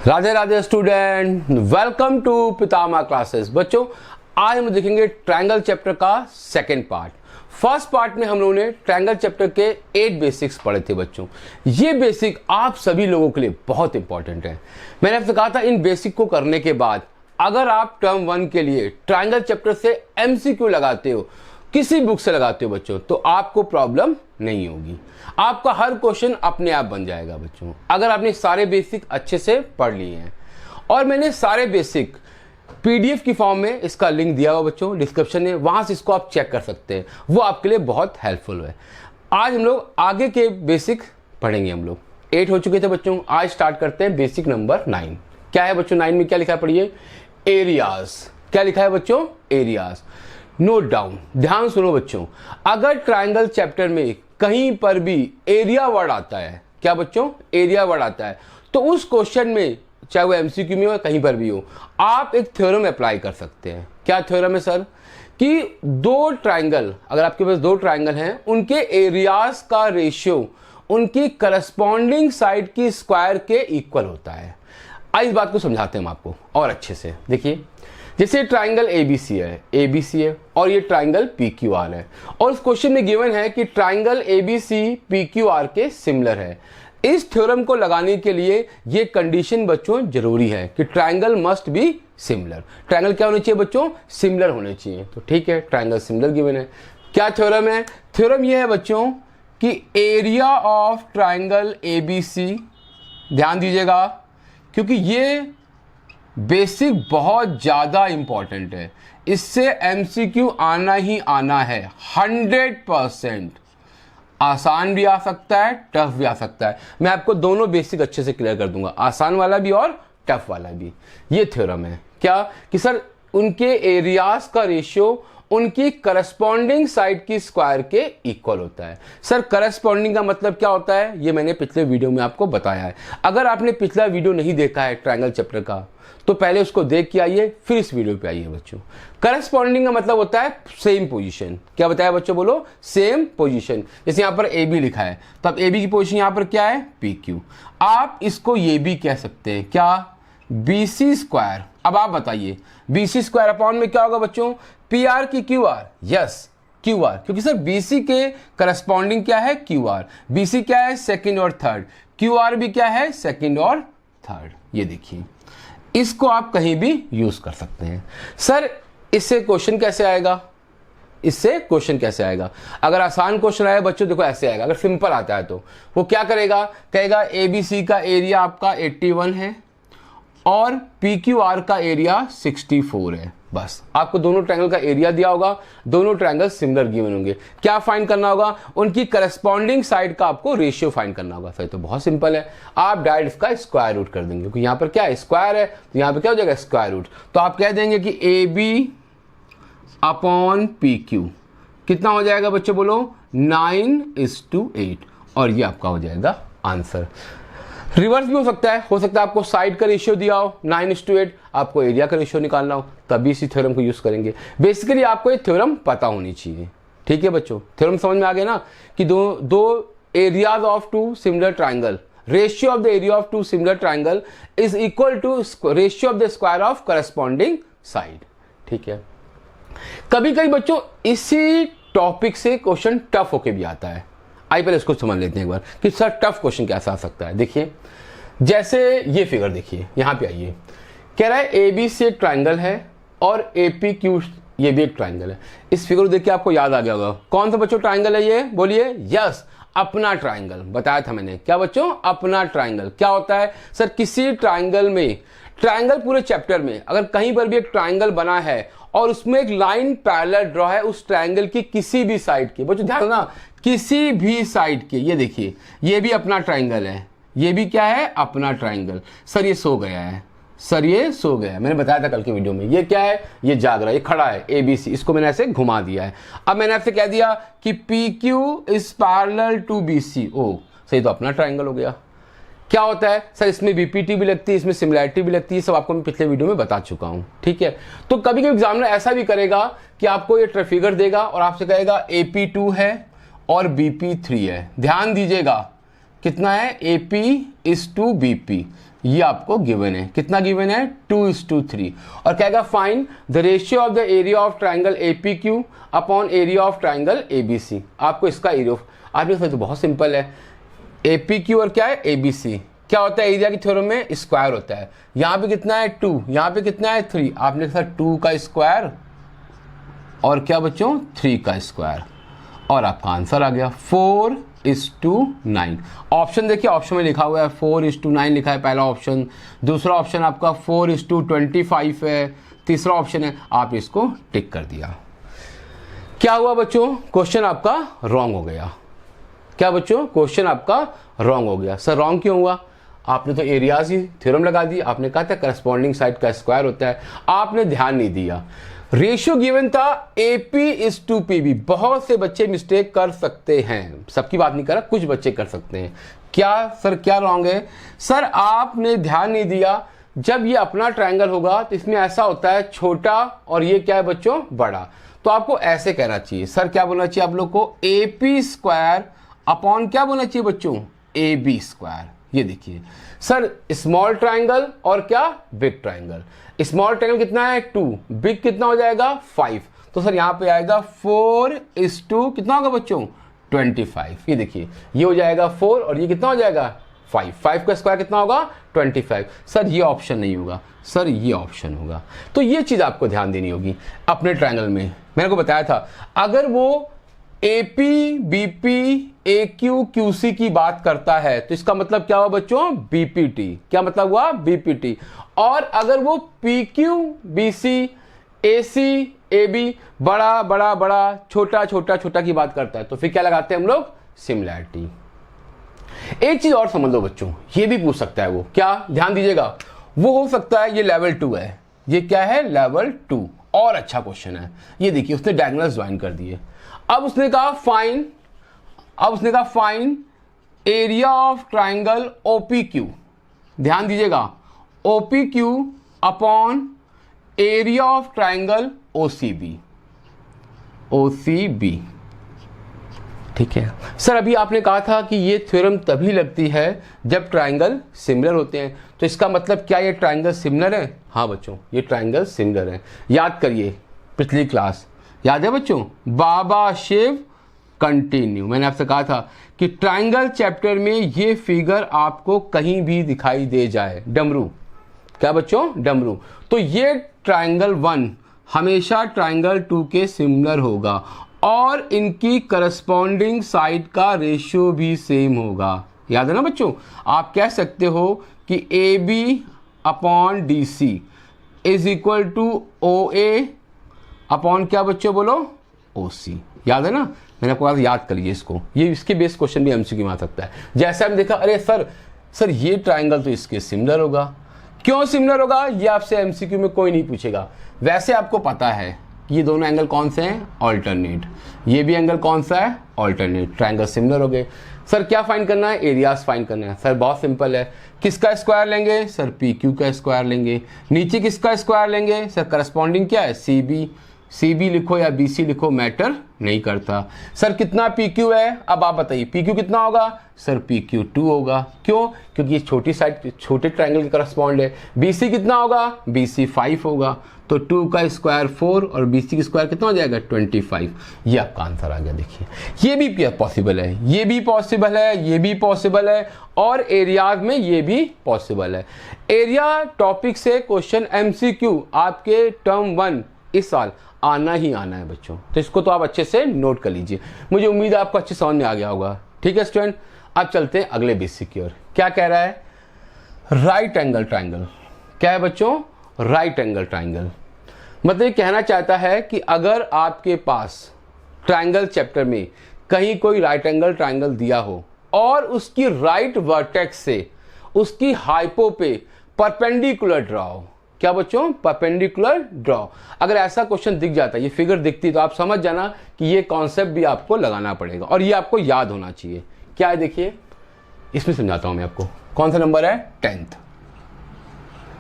Radhe Radhe student, welcome to Pitamah classes. बच्चों, आज हम देखेंगे ट्रायंगल चैप्टर का सेकंड पार्ट। फर्स्ट पार्ट में हम लोगों ने ट्रायंगल चैप्टर के 8 बेसिक्स पढ़े थे। बच्चों, ये बेसिक आप सभी लोगों के लिए बहुत इंपॉर्टेंट है। मैंने आपसे कहा था इन बेसिक को करने के बाद अगर आप टर्म 1 के लिए ट्रायंगल चैप्टर से एमसीक्यू लगाते हो, किसी बुक से लगाते हो बच्चों, तो आपको प्रॉब्लम नहीं होगी। आपका हर क्वेश्चन अपने आप बन जाएगा बच्चों, अगर आपने सारे बेसिक अच्छे से पढ़ लिए हैं। और मैंने सारे बेसिक पीडीएफ की फॉर्म में इसका लिंक दिया हुआ बच्चों डिस्क्रिप्शन में, वहां से इसको आप चेक कर सकते हैं, वो आपके लिए बहुत हेल्पफुल है। आज हम लोग आगे के बेसिक पढ़ेंगे। हम लोग 8 हो चुके थे बच्चों, आज स्टार्ट करते हैं बेसिक नंबर 9। क्या है बच्चों 9 में? क्या लिखा है पढ़िए, एरियाज। क्या लिखा है बच्चों? एरियाज। नोट डाउन, ध्यान सुनो बच्चों, अगर ट्रायंगल चैप्टर में कहीं पर भी एरिया वर्ड आता है, क्या बच्चों एरिया वर्ड आता है, तो उस क्वेश्चन में चाहे वो एमसीक्यू में हो कहीं पर भी हो, आप एक थ्योरम अप्लाई कर सकते हैं। क्या थ्योरम है सर? कि दो ट्रायंगल, अगर आपके पास दो ट्रायंगल हैं, उनके एरियाज का रेशियो उनकी करस्पॉन्डिंग साइड की स्क्वायर के इक्वल होता है। आज इस बात को समझाते हैं हम आपको और अच्छे से। देखिए, जैसे ट्राइंगल एबीसी है और ये ट्राइंगल पीक्यूआर है, और उस क्वेश्चन में गिवन है कि ट्राइंगल एबीसी पीक्यूआर के सिमिलर है। इस थ्योरम को लगाने के लिए ये कंडीशन बच्चों जरूरी है कि triangle must be similar. Triangle क्या होने चाहिए बच्चों? सिमिलर होने चाहिए। तो ठीक है, ट्राइंगल सिमिलर गिवन है। क्या थ्योरम है? थ्योरम ये है बच्चों कि एरिया ऑफ ट्राइंगल एबीसी, ध्यान दीजिएगा क्योंकि ये बेसिक बहुत ज्यादा इंपॉर्टेंट है, इससे एमसीक्यू आना ही आना है 100%। आसान भी आ सकता है, टफ भी आ सकता है। मैं आपको दोनों बेसिक अच्छे से क्लियर कर दूंगा, आसान वाला भी और टफ वाला भी। ये थ्योरम है क्या कि सर उनके एरियाज का रेशियो उनकी करस्पॉन्डिंग साइड की स्क्वायर के इक्वल होता है। सर करस्पॉन्डिंग का मतलब क्या होता है, ये मैंने पिछले वीडियो में आपको बताया है। अगर आपने पिछला वीडियो नहीं देखा है ट्रायंगल चैप्टर का, तो पहले उसको देख के आइए, फिर इस वीडियो पे आइए बच्चों। करस्पॉन्डिंग का मतलब होता है सेम पोजीशन। क्या बताया बच्चों? बोलो, सेम पोजीशन। जैसे यहां पर ए बी लिखा है, तो अब ए बी की पोजीशन यहां पर क्या है? P Q. आप इसको ये भी कह सकते हैं, क्या? B C square. अब आप बताइए, बी सी स्क्वायर अपॉन में क्या होगा बच्चों? पी आर की Q R. Yes, Q R, क्योंकि सर बीसी के करस्पॉन्डिंग क्या है? Q R. बीसी क्या है? सेकंड और थर्ड। क्यू आर भी क्या है? सेकंड और थर्ड। ये देखिए, इसको आप कहीं भी यूज कर सकते हैं। सर इससे क्वेश्चन कैसे आएगा? इससे क्वेश्चन कैसे आएगा? अगर आसान क्वेश्चन आया बच्चों, देखो ऐसे आएगा। अगर सिंपल आता है तो वो क्या करेगा? कहेगा एबीसी का एरिया आपका 81 है और PQR का एरिया 64 है। बस आपको दोनों ट्रायंगल का एरिया दिया होगा, दोनों ट्रायंगल सिमिलर गिवन होंगे। क्या फाइंड करना होगा? उनकी करस्पॉन्डिंग साइड का आपको रेशियो फाइंड करना होगा। सर तो बहुत सिंपल है, आप डायरेक्ट इसका स्क्वायर रूट कर देंगे, क्योंकि यहां पर क्या है? स्क्वायर है, तो यहां पर क्या हो जाएगा? Square root. तो आप कह देंगे कि AB अपॉन PQ कितना हो जाएगा बच्चों? बोलो, 9:8, और ये आपका हो जाएगा आंसर। रिवर्स भी हो सकता है आपको साइड का रेशियो दिया हो 9:8, आपको एरिया का रेशियो निकालना हो, तभी इसी थ्योरम को यूज करेंगे। बेसिकली आपको ये थ्योरम पता होनी चाहिए। ठीक है बच्चों, थ्योरम समझ में आ गया ना कि दो areas of two similar triangle, ratio of the area of two similar triangle is equal to ratio of the square of corresponding side. ठीक है, कभी कभी बच्चों इसी टॉपिक से क्वेश्चन टफ होके भी आता है। आइए पहले इसको समझ लेते हैं एक बार कि सर टफ क्वेश्चन कैसा आ सकता है। देखिए, जैसे ये फिगर देखिए, यहां पे आइए, कह रहा है एबीसी एक ट्रायंगल है और एपीक्यू ये भी एक ट्रायंगल है। इस फिगर को देख के आपको याद आ गया होगा, कौन सा बच्चों ट्रायंगल है ये? बोलिए। यस, अपना ट्रायंगल। बताया था मैंने, क्या बच्चों? अपना ट्रायंगल। क्या होता है सर? किसी ट्रायंगल में, ट्रायंगल पूरे चैप्टर में अगर कहीं पर भी एक ट्रायंगल बना है और उसमें एक लाइन पैरेलल ड्रॉ है उस ट्रायंगल की किसी भी साइड की, बच्चों ध्यान ना, किसी भी साइड के, ये देखिए ये भी अपना ट्रायंगल है, ये भी क्या है? अपना ट्रायंगल। सर ये सो गया है, सर ये सो गया है, मैंने बताया था कल की वीडियो में। ये क्या है? ये जाग रहा है, ये खड़ा है एबीसी, इसको मैंने ऐसे घुमा दिया है। अब मैंने आपसे कह दिया कि PQ is parallel to BC। ओ सही, तो अपना ट्रायंगल हो गया। क्या होता है सर? इसमें बीपीटी भी लगती है, इसमें सिमिलैरिटी भी लगती है, सब आपको मैं पिछले वीडियो में बता चुका हूं। ठीक है, तो कभी कभी एग्जामिनर ऐसा भी करेगा कि आपको ये फिगर देगा और आपसे कहेगा AP2 है और BP3 है। ध्यान दीजिएगा, कितना है? AP is to BP। ये आपको गिवन है। कितना गिवन है? 2:3। और कहेगा find the ratio of the area of triangle APQ upon area of triangle ABC। आपको इसका एरिया आपने तो बहुत सिंपल है, APQ और क्या है ABC। क्या होता है एरिया की थ्योरम में? स्क्वायर होता है। यहाँ पे कितना है 2, यहाँ पे कितना है 3, आपने लिखा 2 का स्क्वायर और क्या बच्चों 3 का स्क्वायर, और आपका आंसर आ गया 4:9। ऑप्शन देखिए, ऑप्शन में लिखा हुआ है 4:9 लिखा है पहला ऑप्शन, दूसरा ऑप्शन आपका 4:25 है, तीसरा ऑप्शन है, आप इसको टिक कर दिया। क्या हुआ बच्चों? क्वेश्चन आपका रॉन्ग हो गया। क्या बच्चों? क्वेश्चन आपका रॉन्ग हो गया। सर रॉन्ग क्यों हुआ? आपने तो एरियाज ही थ्योरम लगा दी, आपने कहा था करस्पॉन्डिंग साइड का स्क्वायर होता है, आपने ध्यान नहीं दिया। रेशियो गिवन था AP:PB। बहुत से बच्चे मिस्टेक कर सकते हैं, सबकी बात नहीं कर रहा, कुछ बच्चे कर सकते हैं। क्या सर क्या रॉन्ग है? सर आपने ध्यान नहीं दिया, जब ये अपना ट्रायंगल होगा तो इसमें ऐसा होता है छोटा और ये क्या है बच्चों बड़ा, तो आपको ऐसे कहना चाहिए। सर क्या बोलना चाहिए आप लोग को? AP² अपॉन क्या बोलना चाहिए बच्चों? AB²। ये देखिए सर स्मॉल ट्रायंगल और क्या बिग ट्रायंगल। स्मॉल ट्रायंगल कितना है 2, बिग कितना हो जाएगा 5, तो सर यहाँ पे आएगा 4:2 कितना होगा बच्चों 25। ये देखिए ये हो जाएगा 4 और ये कितना हो जाएगा 5, 5 का स्क्वायर कितना होगा 25। सर ये ऑप्शन नहीं होगा, सर ये ऑप्शन होगा। तो ये चीज आपको ध्यान देनी होगी अपने ट्रायंगल में। मैंने को बताया था अगर वो AP, BP, AQ, QC की बात करता है तो इसका मतलब क्या हुआ बच्चों BPT। क्या मतलब हुआ BPT। और अगर वो PQ, BC, AC, AB बड़ा बड़ा बड़ा छोटा छोटा छोटा की बात करता है तो फिर क्या लगाते हैं हम लोग? सिमिलैरिटी। एक चीज और समझ लो बच्चों, ये भी पूछ सकता है वो, क्या ध्यान दीजिएगा, वो हो सकता है ये लेवल 2 है, ये क्या है लेवल 2, और अच्छा क्वेश्चन है। ये देखिए उसने डायगोनल्स ज्वाइन कर दिए। अब उसने कहा fine area of triangle OPQ। ध्यान दीजिएगा OPQ upon area of triangle OCB। ठीक है सर, अभी आपने कहा था कि ये थ्योरम तभी लगती है जब ट्राइंगल सिमिलर होते हैं, तो इसका मतलब क्या ये ट्राइंगल सिमिलर है? हाँ बच्चों ये ट्राइंगल सिमिलर है। याद करिए पिछली क्लास, याद है बच्चों बाबा शिव कंटिन्यू, मैंने आपसे कहा था कि ट्राइंगल चैप्टर में ये फिगर आपको कहीं भी दिखाई दे जाए, डमरू, क्या बच्चों डमरू, तो ये ट्राइंगल 1 हमेशा ट्राइंगल 2 के सिमिलर होगा और इनकी करस्पॉन्डिंग साइड का रेशियो भी सेम होगा। याद है ना बच्चों, आप कह सकते हो कि AB/DC is equal to OA upon क्या बच्चों बोलो OC। याद है ना, मैंने आपको कहा याद करिए इसको, ये इसके बेस क्वेश्चन भी MCQ में आ सकता है। जैसे हमने देखा अरे सर ये ट्राइंगल तो इसके सिमिलर होगा, क्यों सिमिलर होगा ये आपसे MCQ में कोई नहीं पूछेगा। वैसे आपको पता है ये दोनों एंगल कौन से हैं? ऑल्टरनेट। ये भी एंगल कौन सा है? ऑल्टरनेट। ट्राइंगल सिमिलर हो गए। सर क्या फाइंड करना है? एरियाज फाइंड करना है। सर बहुत सिंपल है, किसका स्क्वायर लेंगे? सर PQ का स्क्वायर लेंगे। नीचे किसका स्क्वायर लेंगे? सर करस्पॉन्डिंग क्या है? CB लिखो या BC लिखो, मैटर नहीं करता। सर कितना PQ है? अब आप बताइए PQ कितना होगा? सर PQ 2 होगा। क्यों? क्योंकि ये छोटी साइड छोटे ट्राइंगल के करस्पॉन्ड है। BC कितना होगा? BC 5 होगा। तो 2 का स्क्वायर 4 और BC का स्क्वायर कितना हो जाएगा 25। ये आपका आंसर आ गया। देखिए ये भी पॉसिबल है, ये भी पॉसिबल है, ये भी पॉसिबल है और एरियाज में ये भी पॉसिबल है। एरिया टॉपिक से क्वेश्चन MCQ आपके टर्म 1 इस साल आना ही आना है बच्चों, तो इसको तो आप अच्छे से नोट कर लीजिए। मुझे उम्मीद है आपको अच्छे समझ में आ गया होगा। ठीक है स्टूडेंट, अब चलते हैं अगले बेसिक की ओर। क्या कह रहा है? Right angle triangle. क्या है बच्चों? Right angle triangle. मतलब ये कहना चाहता है कि अगर आपके पास ट्राइंगल चैप्टर में कहीं कोई राइट एंगल ट्राइंगल दिया हो और उसकी राइट वर्टेक्स से उसकी हाइपो पे परपेंडिकुलर ड्रॉ हो। क्या बच्चों? Perpendicular draw. अगर ऐसा क्वेश्चन दिख जाता है, ये फिगर दिखती, तो आप समझ जाना कि ये कॉन्सेप्ट भी आपको लगाना पड़ेगा और ये आपको याद होना चाहिए। क्या है देखिए, इसमें समझाता हूं मैं आपको। कौन सा नंबर है? 10th।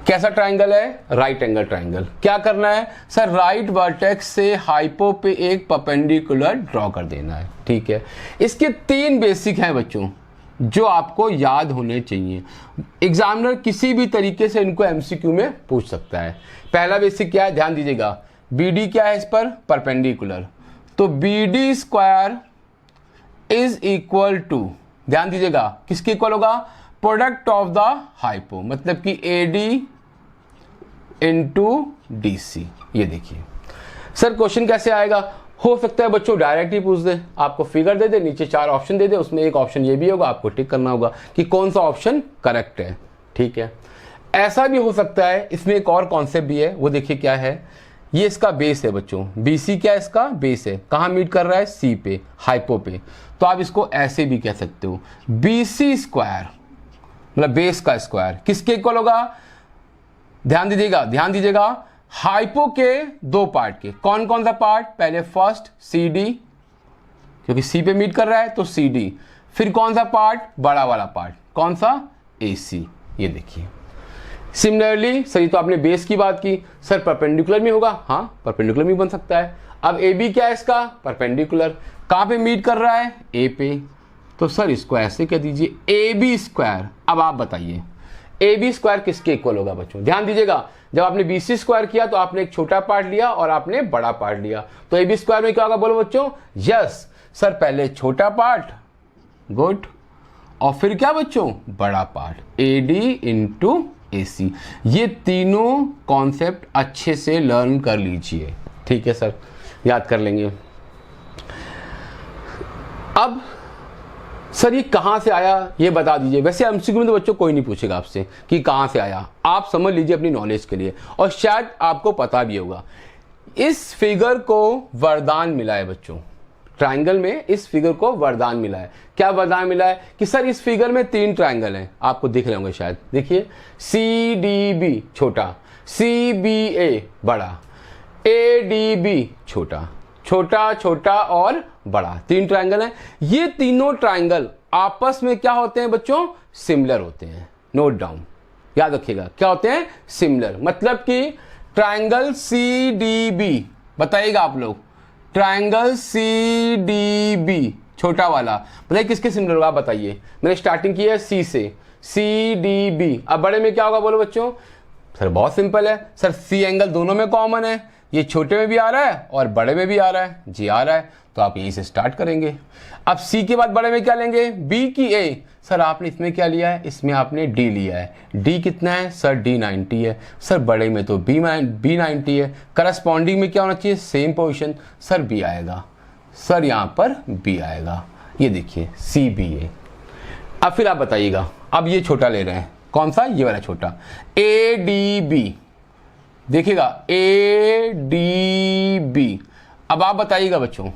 कैसा ट्राइंगल है? Right angle triangle. क्या करना है? सर राइट वर्टेक्स से हाइपो पे एक परपेंडिकुलर ड्रॉ कर देना है। ठीक है, इसके 3 बेसिक हैं बच्चों, जो आपको याद होने चाहिए। एग्जामिनर किसी भी तरीके से इनको एमसीक्यू में पूछ सकता है। पहला बेसिक क्या है, ध्यान दीजिएगा, बीडी क्या है इस पर, परपेंडिकुलर, तो BD square is equal to, ध्यान दीजिएगा किसके इक्वल होगा, प्रोडक्ट ऑफ द हाइपो, मतलब कि एडी इंटू डीसी। ये देखिए सर क्वेश्चन कैसे आएगा, हो सकता है बच्चों डायरेक्ट ही पूछ दे, आपको फिगर दे दे, नीचे 4 ऑप्शन दे दे, उसमें एक ऑप्शन ये भी होगा, आपको टिक करना होगा कि कौन सा ऑप्शन करेक्ट है। ठीक है, ऐसा भी हो सकता है, इसमें एक और कॉन्सेप्ट भी है, वो देखिए क्या है, ये इसका बेस है बच्चों, बीसी क्या है इसका बेस है, कहाँ मीट कर रहा है, सी पे, हाइपो पे, तो आप इसको ऐसे भी कह सकते हो, बीसी स्क्वायर मतलब बेस का स्क्वायर किसके इक्वल होगा, ध्यान दीजिएगा हाइपो के 2 पार्ट के, कौन कौन सा पार्ट, पहले फर्स्ट सी डी, क्योंकि सी पे मीट कर रहा है तो सी डी, फिर कौन सा पार्ट, बड़ा वाला पार्ट, कौन सा, ए सी। ये देखिए सिमिलरली सर, ये तो आपने बेस की बात की, सर परपेंडिकुलर में होगा, हाँ परपेंडिकुलर में बन सकता है। अब ए बी क्या है इसका, परपेंडिकुलर, कहाँ पे मीट कर रहा है, ए पे, तो सर इसको ऐसे कह दीजिए ए बी स्क्वायर। अब आप बताइए ए बी स्क्वायर किसके इक्वल होगा बच्चों, ध्यान दीजिएगा, जब आपने बी सी स्क्वायर किया तो आपने एक छोटा पार्ट लिया और आपने बड़ा पार्ट लिया, तो ए बी स्क्वायर में क्या होगा बोलो बच्चों, यस सर पहले छोटा पार्ट, गुड, और फिर क्या बच्चों, बड़ा पार्ट, ए डी इंटू ए सी। ये तीनों कॉन्सेप्ट अच्छे से लर्न कर लीजिए, ठीक है सर, याद कर लेंगे। अब सर ये कहाँ से आया ये बता दीजिए, वैसे एमसीक्यू में तो बच्चों कोई नहीं पूछेगा आपसे कि कहाँ से आया, आप समझ लीजिए अपनी नॉलेज के लिए, और शायद आपको पता भी होगा। इस फिगर को वरदान मिला है बच्चों, ट्रायंगल में इस फिगर को वरदान मिला है। क्या वरदान मिला है कि सर इस फिगर में 3 ट्रायंगल हैं, आपको दिख रहे होंगे शायद, देखिए सी डी बी छोटा, सी बी ए बड़ा, ए डी बी छोटा, छोटा छोटा और बड़ा, 3 ट्रायंगल हैं। ये तीनों ट्रायंगल आपस में क्या होते हैं बच्चों, सिमिलर होते हैं, नोट डाउन, याद रखिएगा क्या होते हैं, सिमिलर, मतलब कि ट्रायंगल सी डी बी, बताइएगा आप लोग, ट्रायंगल सी डी बी छोटा वाला बताइए किसके सिमिलर होगा, आप बताइए, मैंने स्टार्टिंग की है सी से, सी डी बी, अब बड़े में क्या होगा बोलो बच्चों, सर बहुत सिंपल है सर, सी एंगल दोनों में कॉमन है, ये छोटे में भी आ रहा है और बड़े में भी आ रहा है, जी आ रहा है, तो आप यहीं से स्टार्ट करेंगे। अब सी के बाद बड़े में क्या लेंगे, बी की ए, सर आपने इसमें क्या लिया है, इसमें आपने डी लिया है, डी कितना है सर, डी 90 है, सर बड़े में तो बी 90 है, करस्पॉन्डिंग में क्या होना चाहिए, सेम पोजीशन, सर बी आएगा, सर यहाँ पर बी आएगा, ये देखिए सी बी ए। अब फिर आप बताइएगा, अब ये छोटा ले रहे हैं, कौन सा, ये वाला छोटा, ए डी बी, देखिएगा ए डी बी। अब आप बताइएगा बच्चों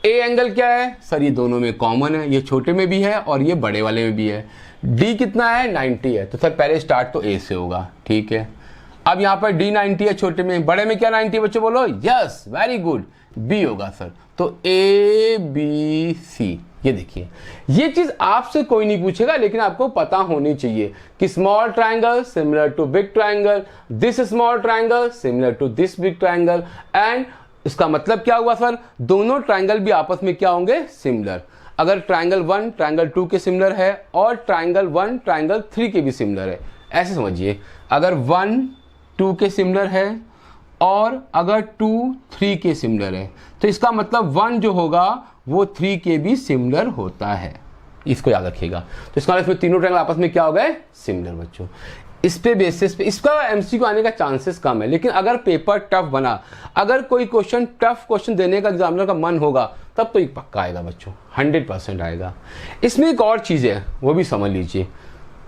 ए एंगल क्या है, सर ये दोनों में कॉमन है, ये छोटे में भी है और ये बड़े वाले में भी है, डी कितना है 90 है, तो सर पहले स्टार्ट तो ए से होगा, ठीक है। अब यहाँ पर डी 90 है छोटे में, बड़े में क्या 90 बच्चों बोलो, यस वेरी गुड, बी होगा सर, तो ए बी सी। ये देखिए ये चीज आपसे कोई नहीं पूछेगा, लेकिन आपको पता होनी चाहिए कि small triangle similar to big triangle, this small triangle similar to this big triangle, and इसका मतलब क्या हुआ सर, दोनों ट्रायंगल भी आपस में क्या होंगे, सिमिलर। अगर ट्रायंगल 1 ट्रायंगल 2 के सिमिलर है और ट्रायंगल 1 ट्रायंगल 3 के भी सिमिलर है, ऐसे समझिए, अगर 1 2 के सिमिलर है और अगर 2 3 के सिमिलर है, तो इसका मतलब 1 जो होगा वो 3 के भी सिमिलर होता है, इसको याद रखिएगा। तो इसका मतलब तीनों ट्रायंगल आपस में क्या हो गए, सिमिलर बच्चों। इस पे बेसिस पे इसका एमसीक्यू आने का चांसेस कम है, लेकिन अगर पेपर टफ बना, अगर कोई क्वेश्चन टफ क्वेश्चन देने का एग्जामिनर का मन होगा, तब तो एक पक्का आएगा बच्चों, 100% आएगा। इसमें एक और चीज़ है, वो भी समझ लीजिए,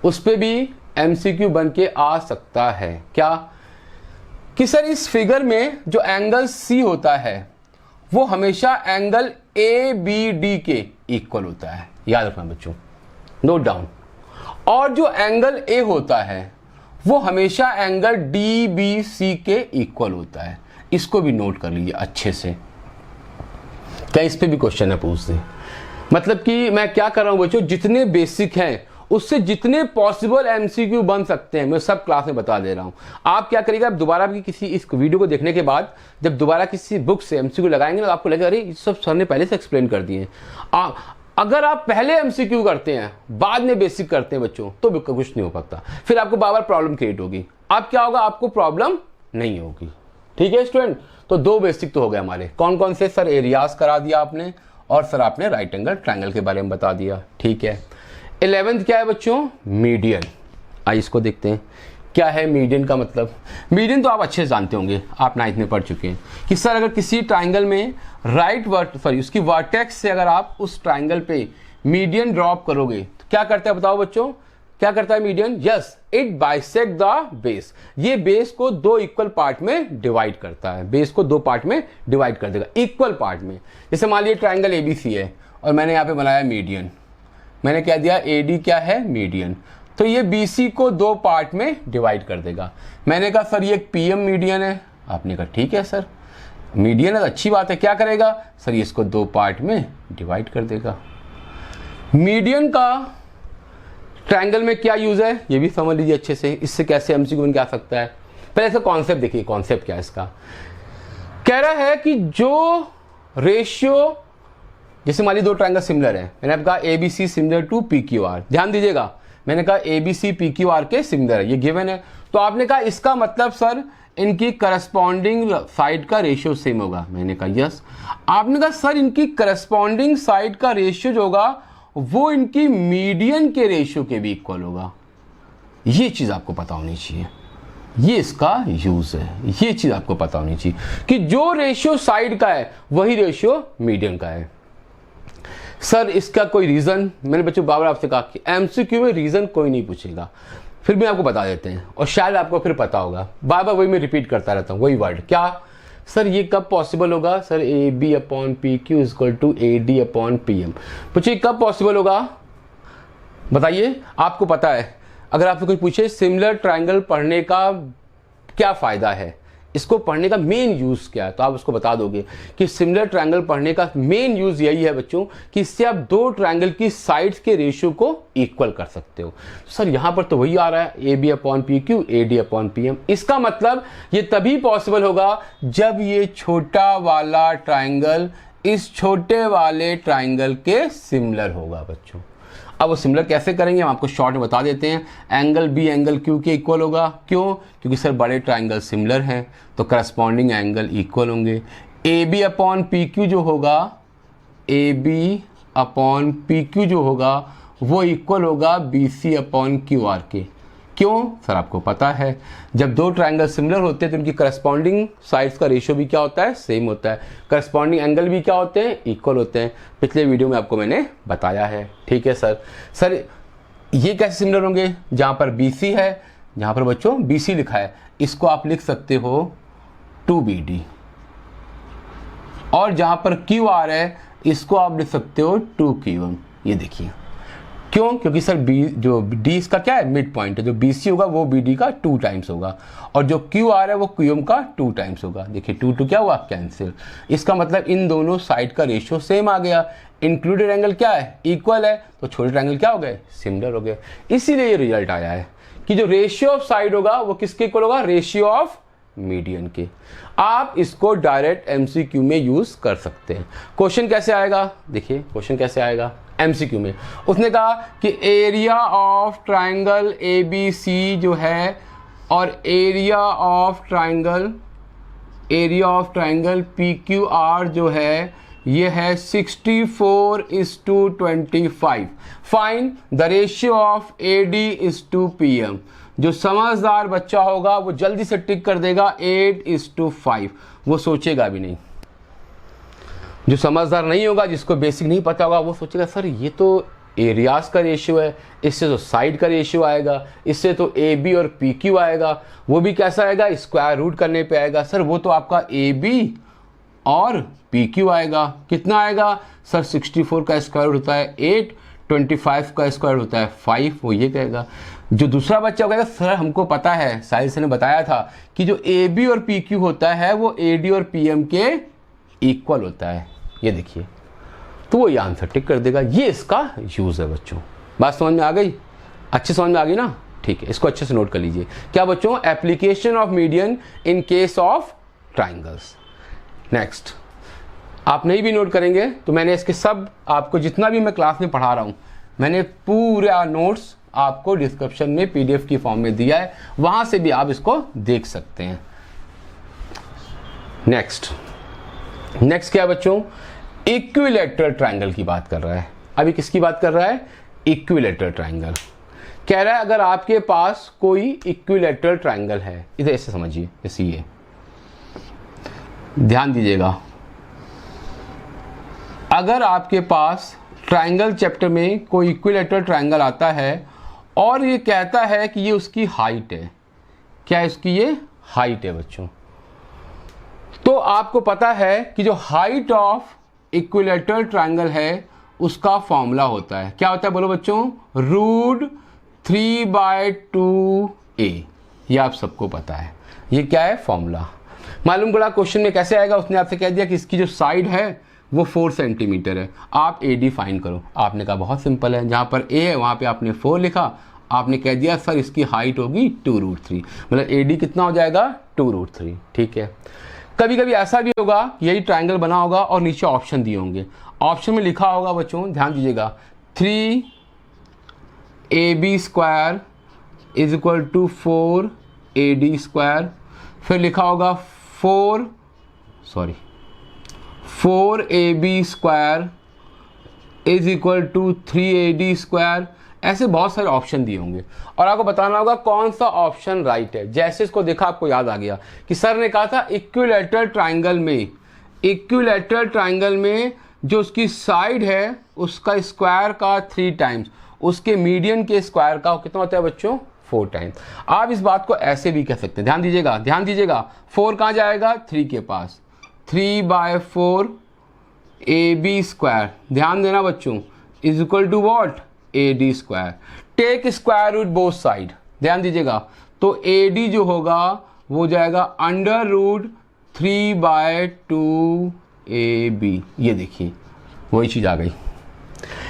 उस पर भी एमसीक्यू बन के आ सकता है। क्या कि सर इस फिगर में जो एंगल सी होता है वो हमेशा एंगल ए बी डी के इक्वल होता है, याद रखना बच्चों, नोट डाउन। और जो एंगल ए होता है वो हमेशा एंगल डी बी सी के इक्वल होता है, इसको भी नोट कर लीजिए अच्छे से। क्या इस पे भी क्वेश्चन है पूछते, मतलब कि मैं क्या कर रहा हूं बच्चों, जितने बेसिक हैं उससे जितने पॉसिबल एमसीक्यू बन सकते हैं मैं सब क्लास में बता दे रहा हूं। आप क्या करिएगा, आप दोबारा भी किसी इस वीडियो को देखने के बाद जब दोबारा किसी बुक से एमसीक्यू लगाएंगे ना, आपको लगेगा अरे सब सर ने पहले से एक्सप्लेन कर दिए। अगर आप पहले एमसीक्यू करते हैं बाद में बेसिक करते हैं बच्चों तो कुछ नहीं हो सकता, फिर आपको बार बार प्रॉब्लम क्रिएट होगी। अब क्या होगा, आपको प्रॉब्लम नहीं होगी। ठीक है स्टूडेंट, तो 2 बेसिक तो हो गए हमारे। कौन कौन से? सर एरियाज करा दिया आपने, और सर आपने राइट एंगल ट्रायंगल के बारे में बता दिया। ठीक है, 11th क्या है बच्चों? मीडियन। आइए इसको देखते हैं, क्या है मीडियन का मतलब। मीडियन तो आप अच्छे से जानते होंगे, आप 9th में पढ़ चुके हैं कि सर अगर किसी ट्राइंगल में उसकी वर्टेक्स से अगर आप उस ट्राइंगल पे मीडियन ड्रॉप करोगे तो क्या करता है बताओ बच्चों, क्या करता है median? Yes, it bisect the base. ये बेस को 2 इक्वल पार्ट में डिवाइड करता है, बेस को 2 पार्ट में डिवाइड कर देगा, इक्वल पार्ट में। जैसे मान लीजिए ट्राइंगल एबीसी है और मैंने यहाँ पे बनाया मीडियन, मैंने क्या दिया? एडी क्या है? मीडियन। तो ये बीसी को 2 पार्ट में डिवाइड कर देगा। मैंने कहा सर ये एक पीएम मीडियन है, आपने कहा ठीक है सर मीडियन है, अच्छी बात है। क्या करेगा सर? ये इसको 2 पार्ट में डिवाइड कर देगा। मीडियन का ट्रायंगल में क्या यूज है ये भी समझ लीजिए अच्छे से, इससे कैसे एमसीक्यू बन के आ सकता है। पहले इसका कॉन्सेप्ट देखिए, कॉन्सेप्ट क्या है इसका। कह रहा है कि जो रेशियो, जैसे मान लीजिए 2 ट्रायंगल सिमिलर है, मैंने आपको कहा एबीसी सिमिलर टू पीक्यूआर, ध्यान दीजिएगा, मैंने कहा एबीसी पीक्यूआर के सिमिलर है, ये गिवन है। तो आपने कहा इसका मतलब सर इनकी करस्पॉन्डिंग साइड का रेशियो सेम होगा, मैंने कहा यस। आपने कहा सर इनकी करस्पॉन्डिंग साइड का रेशियो जो होगा वो इनकी मीडियन के रेशियो के भी इक्वल होगा। ये चीज आपको पता होनी चाहिए, ये इसका यूज है, ये चीज आपको पता होनी चाहिए कि जो रेशियो साइड का है वही रेशियो मीडियन का है। सर इसका कोई रीजन, मैंने बच्चों बार बार आपसे कहा कि एमसीक्यू में रीजन कोई नहीं पूछेगा, फिर भी आपको बता देते हैं और शायद आपको फिर पता होगा, बार बार वही मैं रिपीट करता रहता हूं वही वर्ड। क्या सर ये कब पॉसिबल होगा? Sir A B upon P Q equal to A D upon P M. पूछिए कब पॉसिबल होगा, बताइए। आपको पता है, अगर आपसे कोई पूछे सिमिलर ट्रायंगल पढ़ने का क्या फायदा है, इसको पढ़ने का मेन यूज क्या है, तो आप उसको बता दोगे कि सिमिलर ट्रायंगल पढ़ने का मेन यूज यही है बच्चों कि इससे आप 2 ट्रायंगल की साइड्स के रेशियो को इक्वल कर सकते हो। सर यहां पर तो वही आ रहा है A B upon P Q A D upon P M. इसका मतलब ये तभी पॉसिबल होगा जब ये छोटा वाला ट्रायंगल इस छोटे वाले ट्रायंगल के सिमिलर होगा बच्चों। अब वो सिमिलर कैसे करेंगे हम आपको शॉर्ट में बता देते हैं। एंगल बी एंगल क्यू के इक्वल होगा, क्यों? क्योंकि सर बड़े ट्राइंगल सिमिलर हैं तो करस्पॉन्डिंग एंगल इक्वल होंगे। A B upon P Q जो होगा, A B upon P Q जो होगा वो इक्वल होगा B C upon Q R के। क्यों? सर आपको पता है जब 2 ट्रायंगल सिमिलर होते हैं तो उनकी करस्पॉन्डिंग साइड्स का रेशियो भी क्या होता है? सेम होता है। करस्पॉन्डिंग एंगल भी क्या होते हैं? इक्वल होते हैं। पिछले वीडियो में आपको मैंने बताया है, ठीक है सर। सर ये कैसे सिमिलर होंगे? जहां पर BC है, जहां पर बच्चों BC लिखा है इसको आप लिख सकते हो 2BD, और जहां पर QR है इसको आप लिख सकते हो 2QM। ये देखिए क्यों? क्योंकि सर जो D इसका क्या है? मिड पॉइंट है। जो BC होगा वो BD का 2 टाइम्स होगा, और जो QR है वो QM का 2 टाइम्स होगा। देखिए 2 क्या हुआ? कैंसिल। इसका मतलब इन दोनों साइड का रेशियो सेम आ गया। इंक्लूडेड एंगल क्या है? इक्वल है, तो छोटे ट्रायंगल क्या हो गए? सिमिलर हो गए। इसीलिए ये रिजल्ट आया है कि जो रेशियो ऑफ साइड होगा वो किसके इक्वल होगा? रेशियो ऑफ मीडियन के। आप इसको डायरेक्ट एमसीक्यू में यूज कर सकते हैं। क्वेश्चन कैसे आएगा? देखिए क्वेश्चन कैसे आएगा एमसीक्यू में। उसने कहा कि एरिया ऑफ ट्रायंगल एबीसी जो है और एरिया ऑफ ट्रायंगल पीक्यूआर जो है ये है 64:25। Find the ratio of AD:PM। जो समझदार बच्चा होगा वो जल्दी से टिक कर देगा 8:5, वो सोचेगा भी नहीं। जो समझदार नहीं होगा, जिसको बेसिक नहीं पता होगा, वो सोचेगा सर ये तो एरियाज का रेशियो है, इससे तो साइड का रेशियो आएगा, इससे तो AB और PQ आएगा, वो भी कैसा आएगा? स्क्वायर रूट करने पे आएगा। सर वो तो आपका AB और PQ आएगा, कितना आएगा? सर 64 का स्क्वायर रूट होता है 8, 25 का स्क्वायर रूट होता है 5, वो ये कहेगा। जो दूसरा बच्चा कहेगा सर हमको पता है, साहिल सर ने बताया था कि जो AB और PQ होता है वो AD और PM के इक्वल होता है। ये देखिए, तो वो ये आंसर टिक कर देगा। ये इसका यूज है बच्चों। बात समझ में आ गई? अच्छी समझ में आ गई ना? ठीक है, इसको अच्छे से नोट कर लीजिए। क्या बच्चों? Application of median in case of triangles. Next आप नहीं भी नोट करेंगे तो मैंने इसके सब आपको जितना भी मैं क्लास में पढ़ा रहा हूँ मैंने पूरा नोट्स आपको डिस्क्रिप्शन में पीडीएफ की फॉर्म में दिया है, वहां से भी आप इसको देख सकते हैं। नेक्स्ट क्या बच्चों, इक्विलैटरल ट्रायंगल की बात कर रहा है। अभी किसकी बात कर रहा है? Equilateral triangle. कह रहा है अगर आपके पास कोई इक्विलैटरल ट्रायंगल है, इधर ऐसे समझिए, जैसे ये, ध्यान दीजिएगा, अगर आपके पास ट्रायंगल चैप्टर में कोई इक्विलैटरल ट्रायंगल आता है और ये कहता है कि ये उसकी हाइट है, क्या इसकी ये हाइट है बच्चों, तो आपको पता है कि जो हाइट ऑफ इक्विलैटरल ट्रायंगल है उसका फॉर्मूला होता है, क्या होता है बोलो बच्चों? √3/2a। ये आप सबको पता है, ये क्या है? फॉर्मूला। मालूम पड़ा क्वेश्चन में कैसे आएगा? उसने आपसे कह दिया कि इसकी जो साइड है वो 4 सेंटीमीटर है, आप AD फाइंड करो। आपने कहा बहुत सिंपल है, जहाँ पर A है वहाँ पे आपने 4 लिखा, आपने कह दिया सर इसकी हाइट होगी 2√3, मतलब AD कितना हो जाएगा? 2√3। ठीक है। कभी कभी ऐसा भी होगा, यही ट्रायंगल बना होगा और नीचे ऑप्शन दिए होंगे, ऑप्शन में लिखा होगा बच्चों, ध्यान दीजिएगा, 3AB² = 4AD², फिर लिखा होगा 4AB² = 3AD²। ऐसे बहुत सारे ऑप्शन दिए होंगे और आपको बताना होगा कौन सा ऑप्शन राइट है। जैसे इसको देखा आपको याद आ गया कि सर ने कहा था इक्विलैटरल ट्रायंगल में जो उसकी साइड है उसका स्क्वायर का 3 टाइम्स, उसके मीडियन के स्क्वायर का कितना होता है बच्चों? 4 टाइम्स। आप इस बात को ऐसे भी कह सकते हैं, ध्यान दीजिएगा, 4 कहाँ जाएगा? 3 के पास, 3/4 AB², ध्यान देना बच्चों, = what? AD²। Take square root both side, ध्यान दीजिएगा, तो AD जो होगा वो जाएगा √3/2AB। ये देखिए वही चीज आ गई।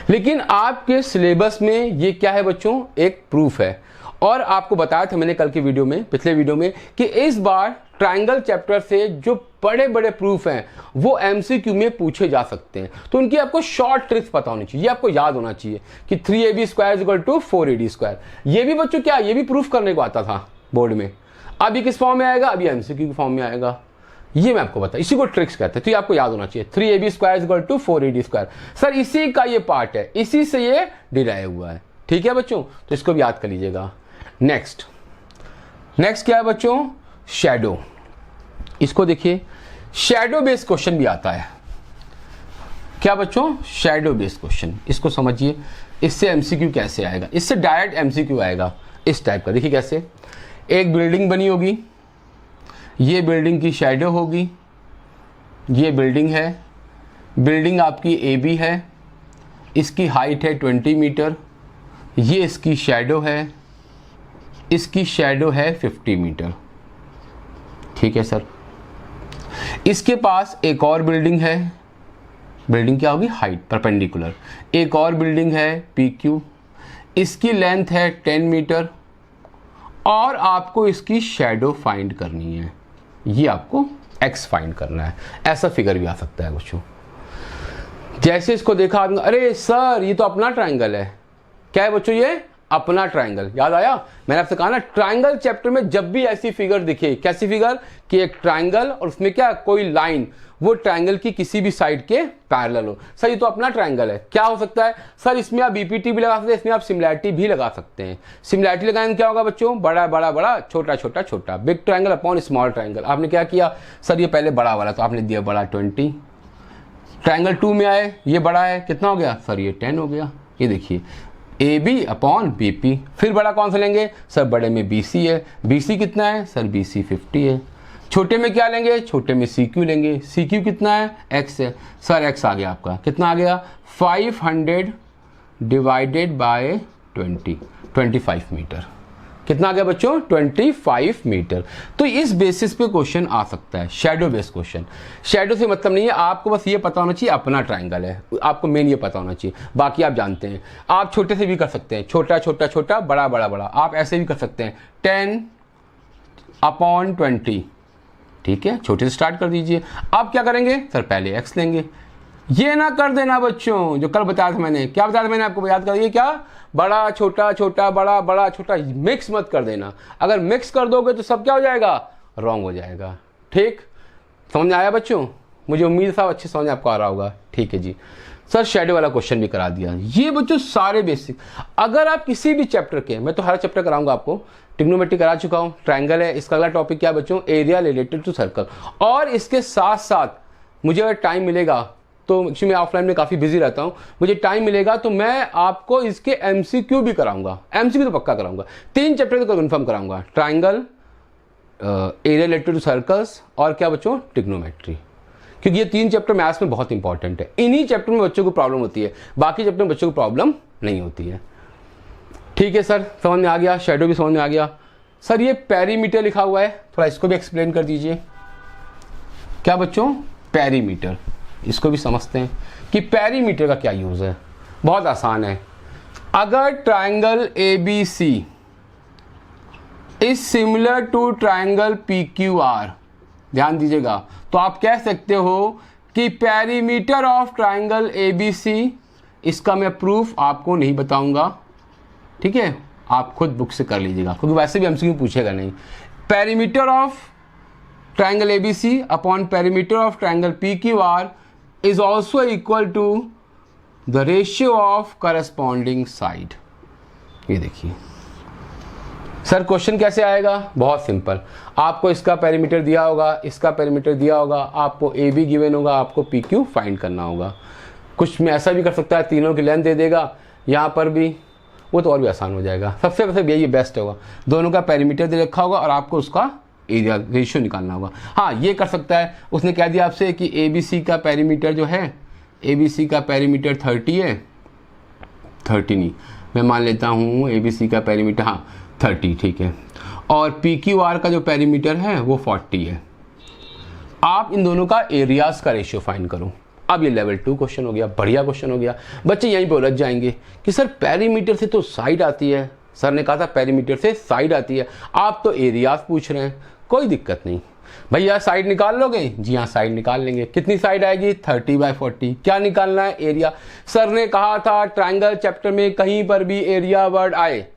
लेकिन आपके सिलेबस में ये क्या है बच्चों? एक प्रूफ है। और आपको बताया था मैंने कल की वीडियो में, पिछले वीडियो में, कि इस बार ट्रायंगल चैप्टर से जो बड़े बड़े प्रूफ हैं वो MCQ में पूछे जा सकते हैं, तो उनकी आपको शॉर्ट ट्रिक्स पता होनी चाहिए। ये आपको याद होना चाहिए कि 3AB² = 4AD²। ये भी बच्चों क्या, ये भी प्रूफ करने को आता था बोर्ड में। अभी किस फॉर्म में आएगा? अभी MCQ की फॉर्म में आएगा। ये मैं आपको बता, इसी को ट्रिक्स कहते हैं, तो ये आपको याद होना चाहिए। 3AB² = 4AD²। सर इसी का ये पार्ट है, इसी से ये डिराइव हुआ है। ठीक है बच्चों, तो इसको भी याद कर लीजिएगा। नेक्स्ट क्या है बच्चों? शैडो। इसको देखिए, शैडो बेस्ड क्वेश्चन भी आता है। क्या बच्चों? Shadow based question. इसको समझिए, इससे MCQ कैसे आएगा? इससे डायरेक्ट MCQ आएगा इस टाइप का। देखिए कैसे, एक बिल्डिंग बनी होगी, ये बिल्डिंग की शैडो होगी, ये बिल्डिंग है, बिल्डिंग आपकी AB है, इसकी हाइट है 20 मीटर, ये इसकी शैडो है, इसकी शैडो है 50 मीटर। ठीक है सर। इसके पास एक और बिल्डिंग है, बिल्डिंग क्या होगी? Height perpendicular. एक और बिल्डिंग है PQ, इसकी लेंथ है 10 मीटर और आपको इसकी शैडो फाइंड करनी है, ये आपको X फाइंड करना है। ऐसा फिगर भी आ सकता है बच्चों। जैसे इसको देखा आपने, अरे सर ये तो अपना ट्रायंगल है। क्या है बच्चों? ये अपना ट्रायंगल। याद आया? मैंने आपसे कहा ना, ट्रायंगल चैप्टर में जब भी ऐसी फिगर दिखे, कैसी फिगर कि एक ट्रायंगल और उसमें क्या, कोई लाइन, वो ट्रायंगल की किसी भी साइड के पैरेलल हो, सर ये तो अपना ट्रायंगल है। क्या हो सकता है सर? इसमें आप BPT भी लगा सकते हैं, इसमें आप सिमिलैरिटी भी लगा सकते हैं। सिमिलैरिटी लगाने क्या होगा बच्चों? बड़ा बड़ा बड़ा, छोटा छोटा छोटा, big triangle upon small triangle. आपने क्या किया सर? ये पहले बड़ा वाला, तो आपने दिया बड़ा 20। ट्रायंगल 2 में आए, ये बड़ा है, कितना हो गया सर? ये 10 हो गया। ये देखिए AB अपॉन BP। फिर बड़ा कौन सा लेंगे सर? बड़े में BC है, BC कितना है सर? BC 50 है। छोटे में क्या लेंगे? छोटे में CQ लेंगे, CQ कितना है? X है। सर X आ गया आपका, कितना आ गया? 500 / 20, 25 मीटर। कितना आ गया बच्चों? 25 मीटर। तो इस बेसिस पे क्वेश्चन आ सकता है, शैडो बेस्ड क्वेश्चन। शैडो से मतलब नहीं है, आपको बस ये पता होना चाहिए अपना ट्रायंगल है, आपको मेन ये पता होना चाहिए, बाकी आप जानते हैं। आप छोटे से भी कर सकते हैं, छोटा छोटा छोटा, बड़ा बड़ा बड़ा। आप ऐसे भी कर सकते हैं 10/20, ठीक है, छोटे से स्टार्ट कर दीजिए। अब क्या करेंगे सर, पहले एक्स लेंगे। ये ना कर देना बच्चों जो कल बताया था मैंने, क्या बताया था मैंने आपको, याद करिए क्या, बड़ा छोटा, छोटा बड़ा, बड़ा छोटा, मिक्स मत कर देना। अगर मिक्स कर दोगे तो सब क्या हो जाएगा, रॉन्ग हो जाएगा। ठीक, समझ में आया बच्चों? मुझे उम्मीद था अच्छे समझ आपको आ रहा होगा। ठीक है जी सर, शेडो वाला क्वेश्चन भी करा दिया। ये बच्चों सारे बेसिक, अगर आप किसी भी चैप्टर के, मैं तो हर चैप्टर कराऊंगा आपको, ट्रिग्नोमेट्री करा चुका हूँ, ट्रायंगल है, इसका अगला टॉपिक क्या बच्चों, एरिया रिलेटेड टू सर्कल। और इसके साथ साथ मुझे अगर टाइम मिलेगा तो, एक्चुअली मैं ऑफलाइन में काफ़ी बिजी रहता हूँ, मुझे टाइम मिलेगा तो मैं आपको इसके एमसीक्यू भी कराऊंगा। एमसीक्यू तो पक्का कराऊंगा, 3 चैप्टर तो कन्फर्म कराऊंगा, triangle, area related to circles और क्या बच्चों, ट्रिग्नोमेट्री। क्योंकि ये 3 चैप्टर मैथ्स में बहुत इंपॉर्टेंट है। इन्हीं चैप्टर में बच्चों को प्रॉब्लम होती है, बाकी चैप्टर में बच्चों को प्रॉब्लम नहीं होती है। ठीक है सर, समझ में आ गया, शेडो भी समझ में आ गया। सर ये पेरीमीटर लिखा हुआ है, थोड़ा इसको भी एक्सप्लेन कर दीजिए। क्या बच्चों, पेरीमीटर, इसको भी समझते हैं कि पेरीमीटर का क्या यूज है। बहुत आसान है, अगर triangle ABC is similar to triangle PQR, ध्यान दीजिएगा, तो आप कह सकते हो कि पेरीमीटर ऑफ ट्रायंगल ABC, इसका मैं प्रूफ आपको नहीं बताऊंगा, ठीक है, आप खुद बुक से कर लीजिएगा, क्योंकि वैसे भी एमसीक्यू पूछेगा नहीं। Perimeter of triangle ABC upon perimeter of triangle PQR is also equal to the ratio of corresponding side. ये देखिए सर, क्वेश्चन कैसे आएगा, बहुत सिंपल, आपको इसका पेरीमीटर दिया होगा, इसका पेरीमीटर दिया होगा, आपको AB गिवन होगा, आपको PQ फाइंड करना होगा। कुछ में ऐसा भी कर सकता है, तीनों की लेंथ दे देगा यहाँ पर भी, वो तो और भी आसान हो जाएगा। सबसे पहले यही बेस्ट होगा, दोनों का पेरीमीटर दे रखा होगा और आपको उसका एरिया रेशियो निकालना होगा। हाँ, ये कर सकता है, उसने कह दिया आपसे कि ABC का पेरीमीटर जो है, ABC का पेरीमीटर 30 है, 30 नहीं, मैं मान लेता हूँ ABC का पेरीमीटर, हाँ 30, ठीक है, और PQR का जो पेरीमीटर है वो 40 है। आप इन दोनों का एरियाज का रेशियो फाइंड करो। अब ये लेवल 2 क्वेश्चन हो गया, बढ़िया क्वेश्चन हो गया। बच्चे यहीं पर उलझ जाएंगे कि सर पेरीमीटर से तो साइड आती है, सर ने कहा था पेरीमीटर से साइड आती है, आप तो एरियाज पूछ रहे हैं। कोई दिक्कत नहीं भैया, साइड निकाल लोगे, जी हाँ साइड निकाल लेंगे। कितनी साइड आएगी, 30/40। क्या निकालना है, एरिया। सर ने कहा था ट्रायंगल चैप्टर में कहीं पर भी एरिया वर्ड आए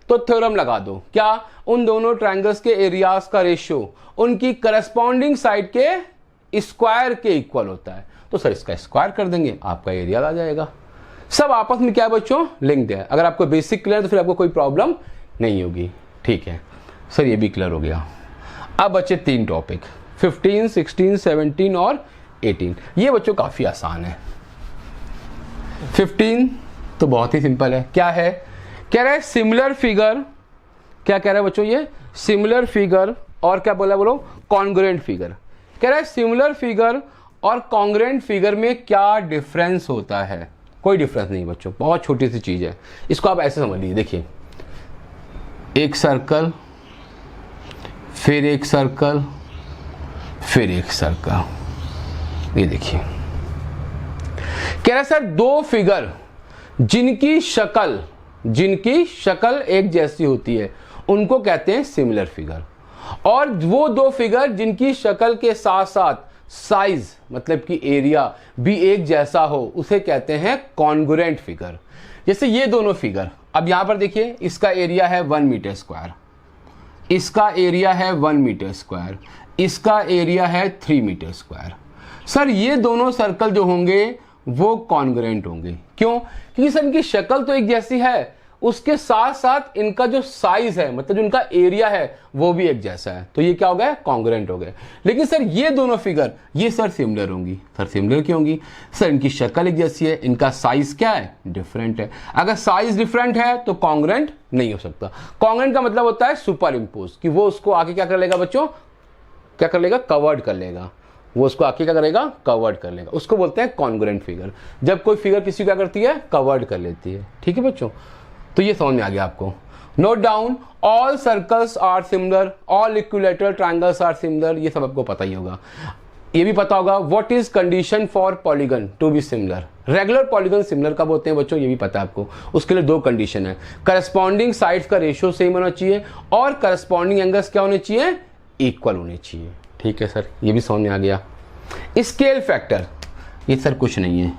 तो थ्योरम लगा दो, क्या, उन दोनों ट्रायंगल्स के एरियाज का रेशियो उनकी करस्पॉन्डिंग साइड के स्क्वायर के इक्वल होता है। तो सर इसका स्क्वायर कर देंगे, आपका एरिया आ जाएगा। सब आपस में क्या बच्चों, लिंक्ड है। अगर आपको बेसिक क्लियर तो फिर आपको कोई प्रॉब्लम नहीं होगी। ठीक है सर, ये भी क्लियर हो गया। अब बच्चे 3 टॉपिक, 15, 16, 17 और 18। ये बच्चों काफी आसान है। 15 तो बहुत ही सिंपल है, क्या है, कह रहा है सिमिलर फिगर, क्या कह रहा है बच्चों, ये सिमिलर फिगर और क्या बोला, बोलो कॉन्ग्रुएंट फिगर। कह रहा है सिमिलर फिगर और कॉन्ग्रुएंट फिगर में क्या डिफरेंस होता है। कोई डिफरेंस नहीं बच्चों, बहुत छोटी सी चीज है, इसको आप ऐसे समझ लीजिए। देखिए, एक सर्कल, फिर एक सर्कल, फिर एक सर्कल। ये देखिए, कह रहा है सर 2 फिगर जिनकी शक्ल एक जैसी होती है उनको कहते हैं सिमिलर फिगर, और वो 2 फिगर जिनकी शक्ल के साथ साथ साइज मतलब कि एरिया भी एक जैसा हो उसे कहते हैं कॉन्ग्रुएंट फिगर। जैसे ये दोनों फिगर, अब यहां पर देखिए, इसका एरिया है 1 मीटर स्क्वायर, इसका एरिया है 1 मीटर स्क्वायर, इसका एरिया है 3 मीटर स्क्वायर। सर ये दोनों सर्कल जो होंगे वो कॉन्ग्रुएंट होंगे। क्यों? क्योंकि सर इनकी शक्ल तो एक जैसी है, उसके साथ साथ इनका जो साइज है मतलब जो इनका एरिया है वो भी एक जैसा है, तो ये क्या हो गया, कॉन्ग्रुएंट हो गए। लेकिन सर ये दोनों फिगर ये सर सिमिलर होंगी। सर सिमिलर क्यों होंगी? सर इनकी शक्ल एक जैसी है, इनका साइज क्या है, डिफरेंट है। अगर साइज डिफरेंट है तो कॉन्ग्रुएंट नहीं हो सकता। कॉन्ग्रुएंट का मतलब होता है सुपर इम्पोज, कि वो उसको आगे क्या कर लेगा बच्चों, क्या कर लेगा, कवर्ड कर लेगा, वो उसको आगे क्या करेगा, कवर्ड कर लेगा, उसको बोलते हैं कॉन्ग्रुएंट फिगर। जब कोई फिगर किसी क्या करती है, कवर्ड कर लेती है। ठीक है बच्चों, तो ये समझ में आ गया आपको। Note down, all circles are similar, all equilateral triangles are similar, ये सब आपको पता ही होगा। ये भी पता होगा what is condition for polygon to be similar. Regular polygon similar कब होते हैं बच्चों, ये भी पता है आपको। उसके लिए 2 कंडीशन है, करस्पॉन्डिंग साइड्स का रेशियो सेम होना चाहिए और करस्पॉन्डिंग एंगल्स क्या होने चाहिए, इक्वल होने चाहिए। ठीक है सर, ये भी समझ में आ गया। स्केल फैक्टर, ये सर कुछ नहीं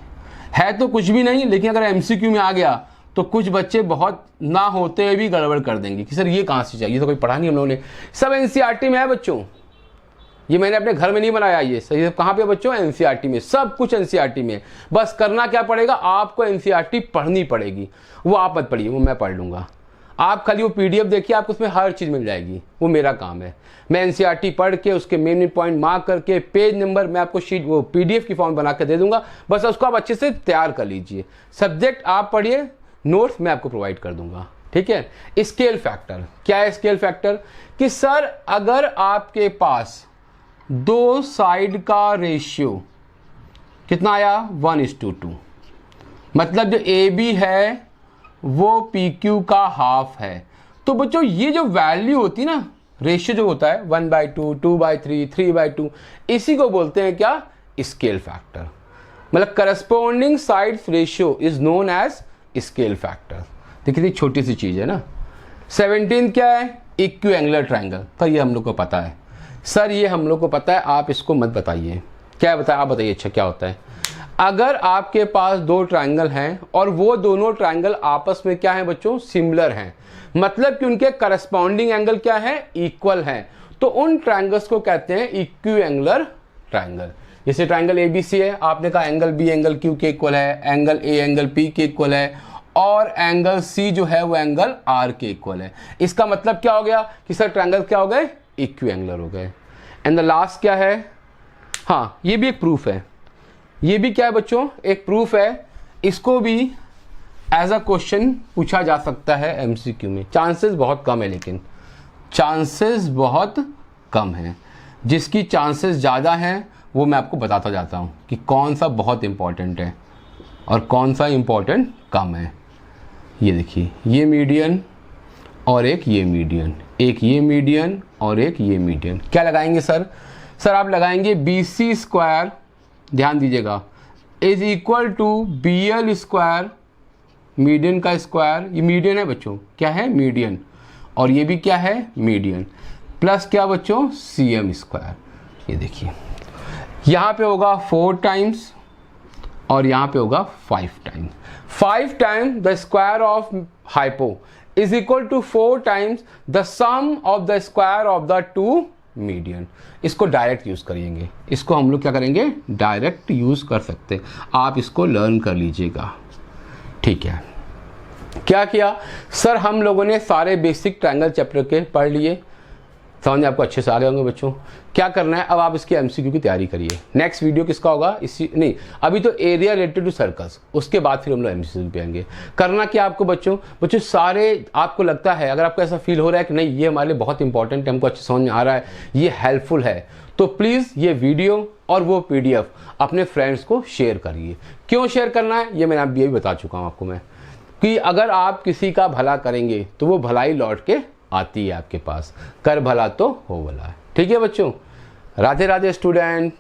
है तो कुछ भी नहीं, लेकिन अगर एमसीक्यू में आ गया तो कुछ बच्चे बहुत ना होते हुए भी गड़बड़ कर देंगे कि सर ये कहाँ से चाहिए, तो कोई पढ़ा नहीं हम लोगों ने। सब एनसीईआरटी में है बच्चों, ये मैंने अपने घर में नहीं बनाया, ये सही कहाँ पे बच्चों, एनसीईआरटी में, सब कुछ एनसीईआरटी में। बस करना क्या पड़ेगा, आपको एनसीईआरटी पढ़नी पड़ेगी। वो आप मत पढ़िए, वो मैं पढ़ लूँगा। आप खाली वो पीडीएफ देखिए, आपको उसमें हर चीज़ मिल जाएगी, वो मेरा काम है। मैं एनसीईआरटी पढ़ के उसके मेन पॉइंट मार्क करके पेज नंबर मैं आपको शीट वो पीडीएफ की फॉर्म बना के दे दूंगा। बस उसको आप अच्छे से तैयार कर लीजिए। सब्जेक्ट आप पढ़िए, नोट्स मैं आपको प्रोवाइड कर दूंगा, ठीक है। स्केल फैक्टर क्या है? स्केल फैक्टर कि सर अगर आपके पास दो साइड का रेशियो कितना आया, 1:2, मतलब जो ए बी है वो पी क्यू का हाफ है। तो बच्चों ये जो वैल्यू होती है ना, रेशियो जो होता है 1/2, 2/3, 3/2, इसी को बोलते हैं क्या, स्केल फैक्टर। मतलब corresponding sides ratio is known as scale factor. देखिए छोटी सी चीज है ना। 17 क्या है, इक्वी एंगुलर ट्राइंगल, तो ये हम लोग को पता है सर, ये हम लोग को पता है, आप इसको मत बताइए। क्या बताया, आप बताइए। अच्छा क्या होता है, अगर आपके पास दो ट्रायंगल हैं और वो दोनों ट्रायंगल आपस में क्या है बच्चों, सिमिलर हैं, मतलब कि उनके करस्पॉन्डिंग एंगल क्या है, इक्वल हैं, तो उन ट्रायंगल्स को कहते हैं इक्वी एंगुलर ट्रायंगल। जैसे ट्रायंगल एबीसी है, आपने कहा एंगल बी एंगल क्यू के इक्वल है, एंगल ए एंगल पी के इक्वल है, और एंगल सी जो है वो एंगल आर के इक्वल है। इसका मतलब क्या हो गया कि सर ट्रायंगल क्या हो गए, इक्वी एंगुलर हो गए। एंड द लास्ट क्या है, हाँ ये भी एक प्रूफ है, ये भी क्या है बच्चों, एक प्रूफ है। इसको भी एज अ क्वेश्चन पूछा जा सकता है एमसीक्यू में। चांसेस बहुत कम है, लेकिन चांसेस बहुत कम है। जिसकी चांसेस ज़्यादा हैं वो मैं आपको बताता जाता हूँ कि कौन सा बहुत इंपॉर्टेंट है और कौन सा इंपॉर्टेंट कम है। ये देखिए, ये मीडियन और एक ये मीडियन, एक ये मीडियन और एक ये मीडियन। क्या लगाएंगे सर? सर आप लगाएंगे BC², ध्यान दीजिएगा, is equal to BL square, median का स्क्वायर, ये मीडियन है बच्चों, क्या है मीडियन, और ये भी क्या है मीडियन, प्लस क्या बच्चों CM²। ये देखिए यहाँ पे होगा 4 टाइम्स और यहाँ पे होगा 5 times. 5 times the square of hypo is equal to 4 times the sum of the square of the two median. इसको डायरेक्ट यूज करेंगे, इसको हम लोग क्या करेंगे, डायरेक्ट यूज कर सकते हैं। आप इसको लर्न कर लीजिएगा, ठीक है। क्या किया सर, हम लोगों ने सारे बेसिक ट्रायंगल चैप्टर के पढ़ लिए, समझ में आपको अच्छे से आ गए होंगे बच्चों। क्या करना है अब, आप इसकी एमसीक्यू की तैयारी करिए। नेक्स्ट वीडियो किसका होगा, इसी नहीं, अभी तो एरिया रिलेटेड टू सर्कल्स, उसके बाद फिर हम लोग एमसीक्यू पे आएंगे। करना क्या आपको बच्चों सारे, आपको लगता है, अगर आपको ऐसा फील हो रहा है कि नहीं ये हमारे लिए बहुत इंपॉर्टेंट है, हमको अच्छे समझ में आ रहा है, ये हेल्पफुल है, तो प्लीज़ ये वीडियो और वो PDF अपने फ्रेंड्स को शेयर करिए। क्यों शेयर करना है ये मैंने ये भी बता चुका हूँ आपको मैं, कि अगर आप किसी का भला करेंगे तो वो भलाई लौट के आती है आपके पास। कर भला तो हो भला, ठीक है बच्चों। राधे राधे स्टूडेंट।